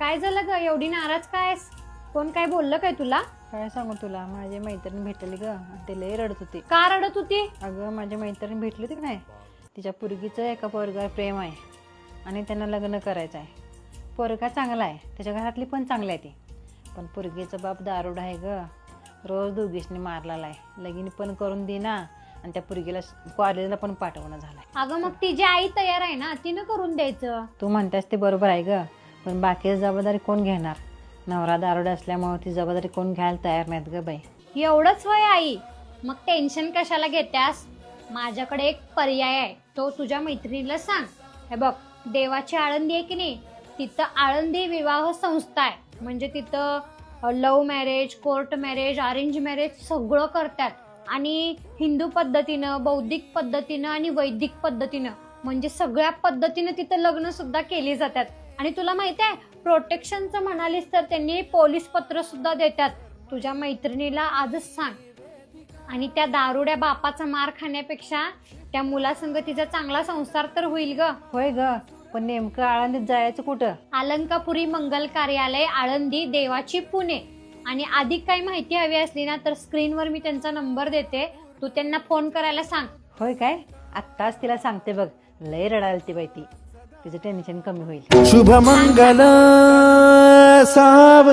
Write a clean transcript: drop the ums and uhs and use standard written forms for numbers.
काय झालं ग, एवढी नाराज काय? कोण काय बोललं काय तुला? काय सांगू तुला, माझी मैत्रीण भेटली ग, ते लय रडत होती. का रडत होती? अगं माझी मैत्रीण भेटली होती की नाही, तिच्या पोरगीचं एका पोरगावर प्रेम आहे आणि त्यांना लग्न करायचं आहे. पोरगा चांगला आहे, त्याच्या घरातली पण चांगली आहे ती, पण पोरगीचा बाप दारुडा आहे ग. रोज दोघीसनी मारलेला आहे, लगीन पण करून देना आणि त्या पोरगीला कॉलेजला पण पाठवणं झालंय. अगं मग तिची आई तयार आहे ना, तिनं करून द्यायचं. तू म्हणतेस ते बरोबर आहे ग, पण बाकीची जबाबदारी कोण घेणार? नवरा दारुडा असल्यामुळे ती जबाबदारी कोण घ्यायला तयार नाहीत ग बाई. एवढंच होय आई, मग टेन्शन कशाला घेत्यास? माझ्याकडे एक पर्याय आहे, तो तुझ्या मैत्रिणीला सांग. हे बघ, देवाची आळंदी आहे की नाही, तिथं आळंदी विवाह संस्था आहे. म्हणजे तिथं love marriage, court marriage, arrange marriage सगळं करतात. आणि हिंदू पद्धतीनं, बौद्धिक पद्धतीनं आणि वैदिक पद्धतीनं, म्हणजे सगळ्या पद्धतीनं तिथं लग्न सुद्धा केली जातात. आणि तुला माहिती आहे, प्रोटेक्शनचं म्हणालीस तर त्यांनी पोलीस पत्र सुद्धा देतात. तुझ्या मैत्रिणीला आजच सांग. आणि त्या दारुड्या बापाचा मार खाण्यापेक्षा त्या मुलासंग तिचा चांगला संसार तर होईल ग. होय ग, पण नेमकं आळंदीत जायचं कुठं? अलंकापुरी मंगल कार्यालय, आळंदी, देवाची, पुणे. आणि अधिक काही माहिती हवी असली ना तर स्क्रीनवर मी त्यांचा नंबर देते, तू त्यांना फोन करायला सांग. होय काय, आत्ताच तिला सांगते बघ, लय रडायला ती बाई, तिचं टेन्शन कमी होईल. शुभ मंगल साव